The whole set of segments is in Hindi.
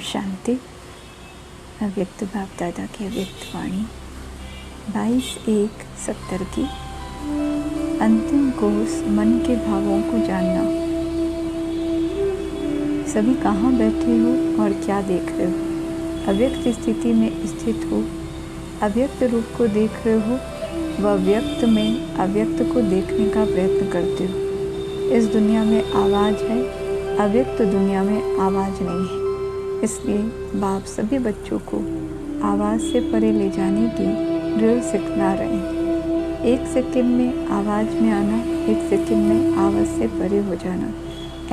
शांति। अव्यक्त बाप दादा की अव्यक्त वाणी 22/1/70 की अंतिम कोर्स मन के भावों को जानना। सभी कहाँ बैठे हो और क्या देख रहे हो? अव्यक्त स्थिति में स्थित हो, अव्यक्त रूप को देख रहे हो व व्यक्त में अव्यक्त को देखने का प्रयत्न करते हो। इस दुनिया में आवाज़ है, अव्यक्त दुनिया में आवाज़ नहीं है। इसलिए बाप सभी बच्चों को आवाज़ से परे ले जाने की ड्रिल सिखला रहे हैं। 1 सेकंड में आवाज़ में आना, 1 सेकंड में आवाज़ से परे हो जाना,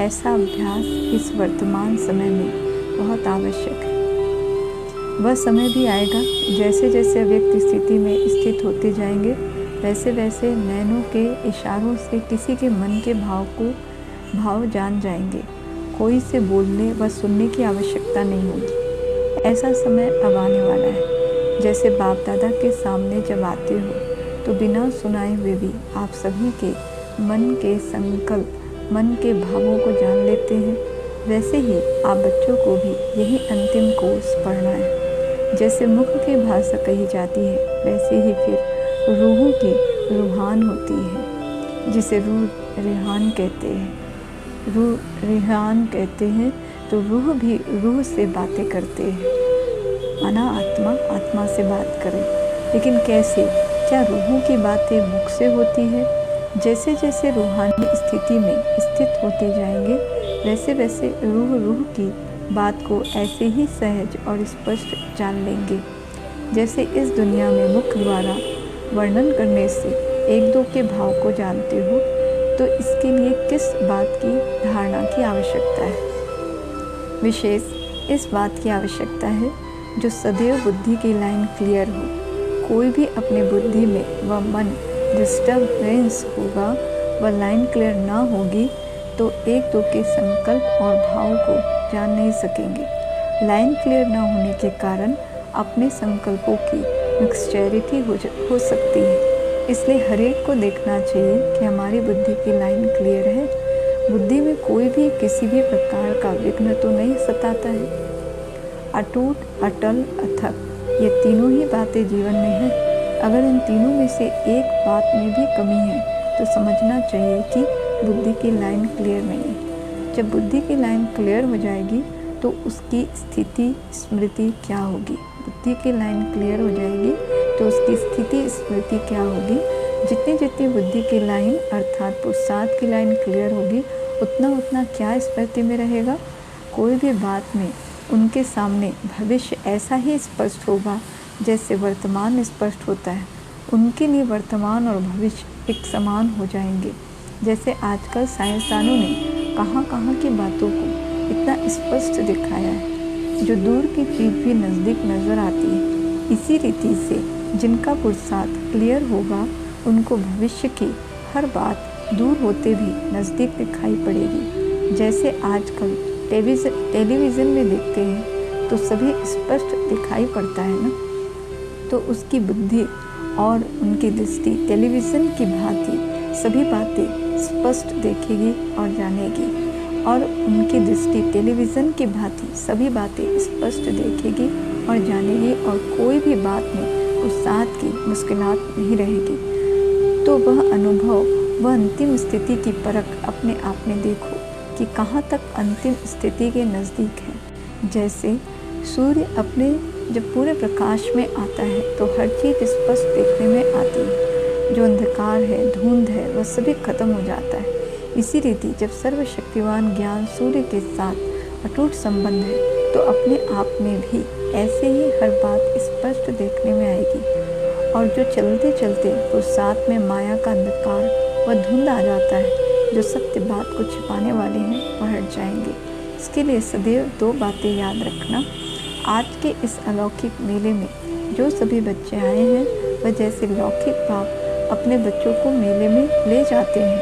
ऐसा अभ्यास इस वर्तमान समय में बहुत आवश्यक है। वह समय भी आएगा जैसे जैसे अव्यक्त स्थिति में स्थित होते जाएंगे, वैसे वैसे नैनों के इशारों से किसी के मन के भाव जान जाएंगे। कोई से बोलने व सुनने की आवश्यकता नहीं होगी। ऐसा समय अब आने वाला है। जैसे बाप दादा के सामने जब आते हो तो बिना सुनाए हुए भी आप सभी के मन के संकल्प, मन के भावों को जान लेते हैं। वैसे ही आप बच्चों को भी यही अंतिम कोर्स पढ़ना है। जैसे मुख की भाषा कही जाती है, वैसे ही फिर रूहों की रूहान होती है, जिसे रूह रिहान कहते हैं। रूह रिहान कहते हैं तो रूह भी रूह से बातें करते हैं। माना आत्मा आत्मा से बात करे, लेकिन कैसे? क्या रूहों की बातें मुख से होती है? जैसे जैसे रूहानी स्थिति में स्थित होते जाएंगे, वैसे वैसे रूह की बात को ऐसे ही सहज और स्पष्ट जान लेंगे। जैसे इस दुनिया में मुख द्वारा वर्णन करने से 1-2 के भाव को जानते हो, तो इसके लिए किस बात की धारणा की आवश्यकता है? विशेष इस बात की आवश्यकता है जो सदैव बुद्धि की लाइन क्लियर हो। कोई भी अपने बुद्धि में व मन डिस्टर्बेंस होगा, वह लाइन क्लियर ना होगी तो 1-2 के संकल्प और भाव को जान नहीं सकेंगे। लाइन क्लियर ना होने के कारण अपने संकल्पों की मिक्सचरिटी हो सकती है। इसलिए हर एक को देखना चाहिए कि हमारी बुद्धि की लाइन क्लियर है। बुद्धि में कोई भी किसी भी प्रकार का विघ्न तो नहीं सताता है। अटूट, अटल, अथक, ये तीनों ही बातें जीवन में हैं। अगर इन तीनों में से एक बात में भी कमी है तो समझना चाहिए कि बुद्धि की लाइन क्लियर नहीं है। जब बुद्धि की लाइन क्लियर हो जाएगी तो उसकी स्थिति स्मृति क्या होगी? बुद्धि की लाइन क्लियर हो जाएगी तो उसकी स्थिति स्मृति क्या होगी? जितनी जितनी बुद्धि की लाइन अर्थात पुरुषार्थ की लाइन क्लियर होगी, उतना उतना क्या स्मृति में रहेगा? कोई भी बात में उनके सामने भविष्य ऐसा ही स्पष्ट होगा जैसे वर्तमान स्पष्ट होता है। उनके लिए वर्तमान और भविष्य एक समान हो जाएंगे। जैसे आजकल साइंसदानों ने कहाँ कहाँ की बातों को इतना स्पष्ट दिखाया है, जो दूर की चीज़ भी नज़दीक नज़र आती है। इसी रीति से जिनका पुरुषार्थ क्लियर होगा, उनको भविष्य की हर बात दूर होते भी नज़दीक दिखाई पड़ेगी। जैसे आजकल टेलीविज़न में देखते हैं तो सभी स्पष्ट दिखाई पड़ता है ना, तो उसकी बुद्धि और उनकी दृष्टि टेलीविज़न की भांति सभी बातें स्पष्ट देखेगी और जानेगी, और उनकी दृष्टि टेलीविज़न की भांति सभी बातें स्पष्ट देखेगी और जानेगी, और कोई भी बात में उस साथ की मुश्किलात नहीं रहेगी। तो वह अनुभव, वह अंतिम स्थिति की परख अपने आप में देखो कि कहाँ तक अंतिम स्थिति के नज़दीक है। जैसे सूर्य अपने जब पूरे प्रकाश में आता है तो हर चीज़ स्पष्ट देखने में आती है। जो अंधकार है, धुंध है, वह सभी खत्म हो जाता है। इसी रीति जब सर्वशक्तिवान ज्ञान सूर्य के साथ अटूट संबंध है तो अपने आप में भी ऐसे ही हर बात स्पष्ट देखने में आएगी। और जो चलते चलते पुरुषार्थ में माया का अंधकार व धुंध आ जाता है, जो सत्य बात को छिपाने वाले हैं, वह हट जाएंगे। इसके लिए सदैव 2 बातें याद रखना। आज के इस अलौकिक मेले में जो सभी बच्चे आए हैं, वह जैसे लौकिक बाप अपने बच्चों को मेले में ले जाते हैं,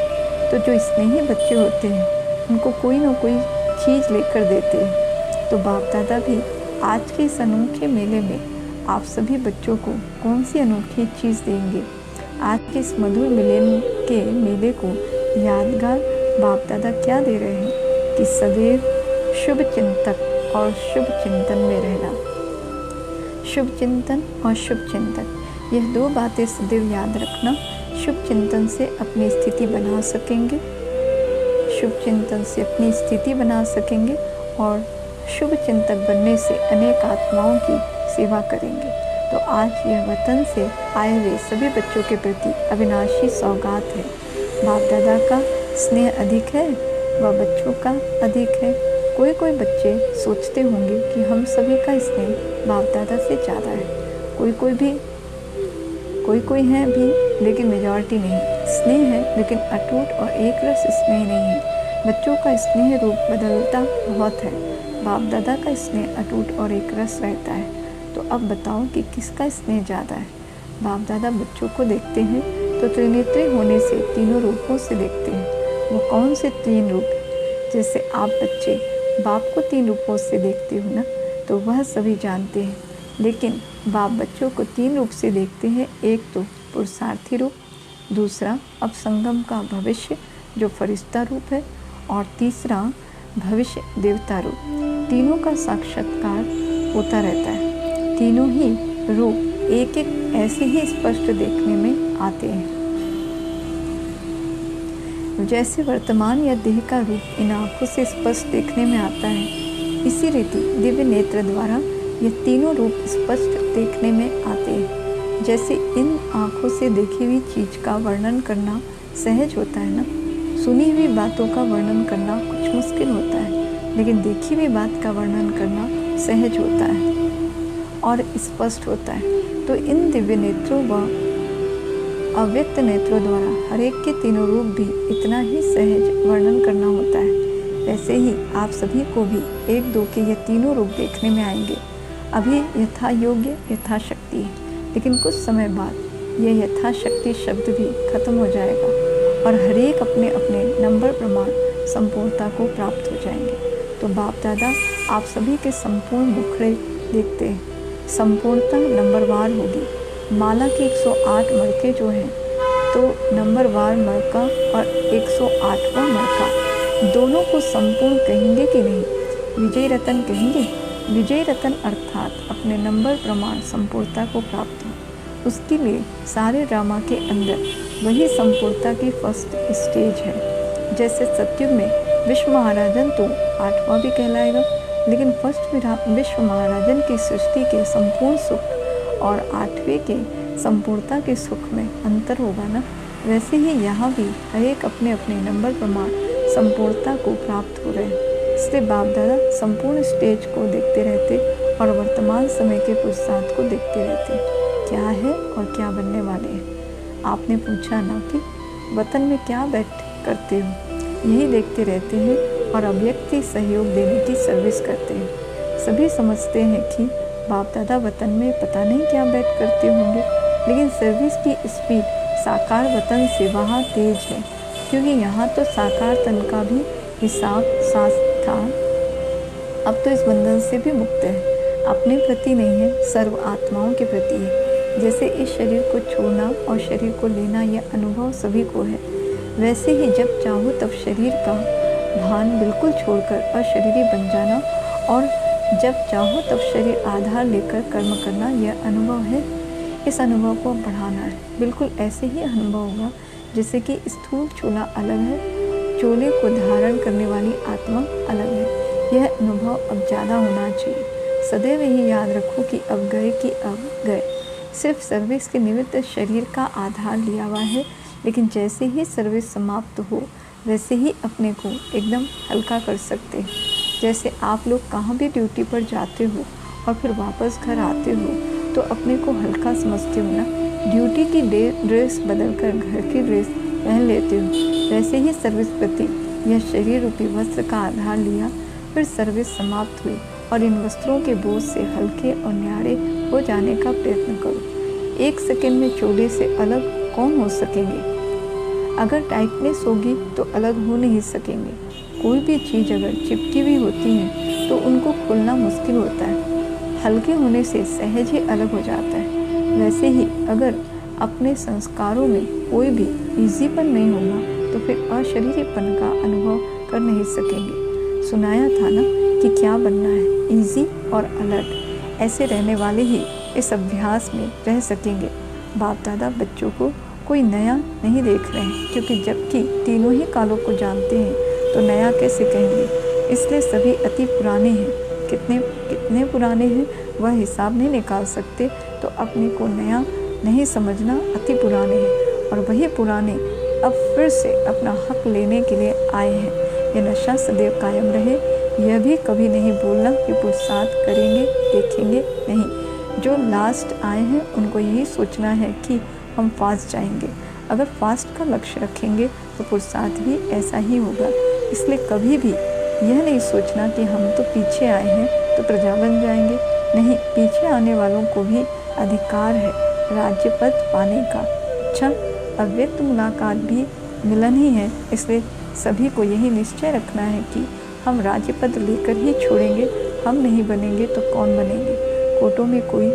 तो जो स्नेही बच्चे होते हैं उनको कोई ना कोई चीज़ लेकर देते हैं। तो बाप दादा भी आज के इस अनोखे मेले में आप सभी बच्चों को कौन सी अनोखी चीज़ देंगे? आज के इस मधुर मिलन के मेले को यादगार बाप दादा क्या दे रहे हैं कि सदैव शुभ चिंतक और शुभ चिंतन में रहना। शुभ चिंतन और शुभ चिंतन, यह दो बातें सदैव याद रखना। शुभ चिंतन से अपनी स्थिति बना सकेंगे, शुभ चिंतन से अपनी स्थिति बना सकेंगे और शुभ चिंतक बनने से अनेक आत्माओं की सेवा करेंगे। तो आज यह वतन से आए हुए सभी बच्चों के प्रति अविनाशी सौगात है। बाप दादा का स्नेह अधिक है व बच्चों का अधिक है। कोई बच्चे सोचते होंगे कि हम सभी का स्नेह बाप दादा से ज़्यादा है। कोई हैं भी, लेकिन मेजॉरिटी नहीं। स्नेह है लेकिन अटूट और एक रस स्नेह नहीं है। बच्चों का स्नेह रूप बदलता बहुत है, बाप दादा का स्नेह अटूट और एक रस रहता है। तो अब बताओ कि किसका स्नेह ज़्यादा है। बाप दादा बच्चों को देखते हैं तो त्रिनेत्री होने से तीनों रूपों से देखते हैं। वो कौन से तीन रूप? जैसे आप बच्चे बाप को तीन रूपों से देखते हो ना, तो वह सभी जानते हैं। लेकिन बाप बच्चों को तीन रूप से देखते हैं। एक तो पुरुषार्थी रूप, दूसरा अब संगम का भविष्य जो फरिश्ता रूप है, और तीसरा भविष्य देवता रूप। तीनों का साक्षात्कार होता रहता है। तीनों ही रूप एक एक ऐसे ही स्पष्ट देखने में आते हैं। जैसे वर्तमान या देह का रूप इन आँखों से स्पष्ट देखने में आता है, इसी रीति दिव्य नेत्र द्वारा ये तीनों रूप स्पष्ट देखने में आते हैं। जैसे इन आँखों से देखी हुई चीज का वर्णन करना सहज होता है ना, सुनी हुई बातों का वर्णन करना कुछ मुश्किल होता है, लेकिन देखी हुई बात का वर्णन करना सहज होता है और स्पष्ट होता है। तो इन दिव्य नेत्रों व अव्यक्त नेत्रों द्वारा हर एक के तीनों रूप भी इतना ही सहज वर्णन करना होता है। वैसे ही आप सभी को भी एक दो के ये तीनों रूप देखने में आएंगे। अभी यथा योग्य यथाशक्ति है, लेकिन कुछ समय बाद यह यथाशक्ति शब्द भी खत्म हो जाएगा और हर एक अपने अपने नंबर प्रमाण संपूर्णता को प्राप्त हो जाएंगे। तो बाप दादा आप सभी के संपूर्ण मुखड़े देखते हैं। संपूर्णता नंबरवार होगी। माला के 108 मड़के जो हैं, तो नंबरवार मड़का और 108वां मड़का दोनों को संपूर्ण कहेंगे कि नहीं? विजय रतन कहेंगे। विजय रतन अर्थात अपने नंबर प्रमाण संपूर्णता को प्राप्त हो। उसके लिए सारे ड्रामा के अंदर वही संपूर्णता की फर्स्ट स्टेज है। जैसे सतयुग में विश्व महाराजन तो 8वां भी कहलाएगा, लेकिन फर्स्ट विश्व महाराजन की सृष्टि के संपूर्ण सुख और 8वें के संपूर्णता के सुख में अंतर होगा ना। वैसे ही यहाँ भी हर एक अपने अपने नंबर प्रमाण संपूर्णता को प्राप्त हो रहे हैं। इसलिए बाप दादा संपूर्ण स्टेज को देखते रहते और वर्तमान समय के पुरुषार्थ को देखते रहते, क्या है और क्या बनने वाले हैं। आपने पूछा ना कि वतन में क्या बैठ करते हो, यही देखते रहते हैं और अव्यक्त सहयोग देने की सर्विस करते हैं। सभी समझते हैं कि बाप दादा वतन में पता नहीं क्या बैठ करते होंगे, लेकिन सर्विस की स्पीड साकार वतन से वहाँ तेज है, क्योंकि यहाँ तो साकार तन का भी हिसाब साथ था। अब तो इस बंधन से भी मुक्त है। अपने प्रति नहीं है, सर्व आत्माओं के प्रति है। जैसे इस शरीर को छोड़ना और शरीर को लेना यह अनुभव सभी को है, वैसे ही जब चाहो तब शरीर का भान बिल्कुल छोड़कर अशरीरी बन जाना और जब चाहो तब शरीर आधार लेकर कर्म करना, यह अनुभव है। इस अनुभव को बढ़ाना है। बिल्कुल ऐसे ही अनुभव होगा जैसे कि स्थूल चोला अलग है, चोले को धारण करने वाली आत्मा अलग है। यह अनुभव अब ज़्यादा होना चाहिए। सदैव यही याद रखो कि अब गए कि अब गए। सिर्फ सर्विस के निमित्त शरीर का आधार लिया हुआ है, लेकिन जैसे ही सर्विस समाप्त हो वैसे ही अपने को एकदम हल्का कर सकते हैं। जैसे आप लोग कहाँ भी ड्यूटी पर जाते हो और फिर वापस घर आते हो तो अपने को हल्का समझते हो ना। ड्यूटी की ड्रेस बदलकर घर की ड्रेस पहन लेते हो, वैसे ही सर्विस प्रति यह शरीर रूपी वस्त्र का आधार लिया, फिर सर्विस समाप्त हुई और इन वस्त्रों के बोझ से हल्के और न्यारे हो जाने का प्रयत्न करो। 1 सेकंड में चोले से अलग कौन हो सकेंगे? अगर टाइटनेस होगी तो अलग हो नहीं सकेंगे। कोई भी चीज़ अगर चिपकी हुई होती है तो उनको खोलना मुश्किल होता है, हल्के होने से सहज ही अलग हो जाता है। वैसे ही अगर अपने संस्कारों में कोई भी ईजीपन नहीं होगा तो फिर अशरीरीपन का अनुभव कर नहीं सकेंगे। सुनाया था ना कि कि क्या बनना है। ईजी और अलर्ट ऐसे रहने वाले ही इस अभ्यास में रह सकेंगे। बाप दादा बच्चों को कोई नया नहीं देख रहे हैं, क्योंकि जबकि तीनों ही कालों को जानते हैं तो नया कैसे कहेंगे। इसलिए सभी अति पुराने हैं। कितने पुराने हैं वह हिसाब नहीं निकाल सकते, तो अपने को नया नहीं समझना अति पुराने हैं। और वही पुराने अब फिर से अपना हक लेने के लिए आए हैं। यह नशा सदैव कायम रहे। यह भी कभी नहीं बोलना कि पुरुषार्थ करेंगे देखेंगे, नहीं। जो लास्ट आए हैं उनको यही सोचना है कि हम फास्ट जाएंगे। अगर फास्ट का लक्ष्य रखेंगे तो पुरुषार्थ भी ऐसा ही होगा। इसलिए कभी भी यह नहीं सोचना कि हम तो पीछे आए हैं तो प्रजा बन जाएंगे, नहीं। पीछे आने वालों को भी अधिकार है राज्य पद पाने का। अच्छा, अव्यक्त मुलाकात भी मिलन ही है। इसलिए सभी को यही निश्चय रखना है कि हम राज्य पद लेकर ही छोड़ेंगे। हम नहीं बनेंगे तो कौन बनेंगे। कोटों में कोई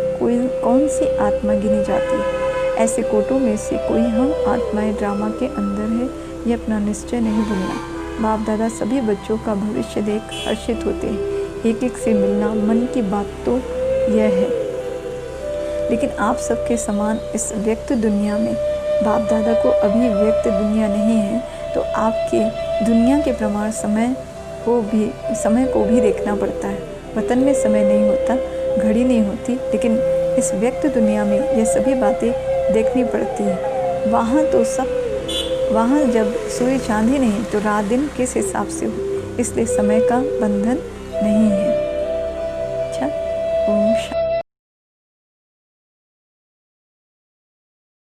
कौन सी आत्मा गिनी जाती है। ऐसे कोटों में से कोई हम आत्माएं ड्रामा के अंदर है। ये अपना निश्चय नहीं भूलना। बाप दादा सभी बच्चों का भविष्य देख हर्षित होते हैं। एक एक से मिलना मन की बात तो यह है। लेकिन आप सबके समान इस व्यक्त दुनिया में बाप दादा को अभी व्यक्त दुनिया नहीं है, तो आपके दुनिया के प्रमाण समय को भी देखना पड़ता है। वतन में समय नहीं होता, घड़ी नहीं होती, लेकिन इस व्यक्त दुनिया में ये सभी बातें देखनी पड़ती हैं। वहाँ जब सूर्य चांद ही नहीं तो रात दिन किस हिसाब से हो। इसलिए समय का बंधन नहीं है।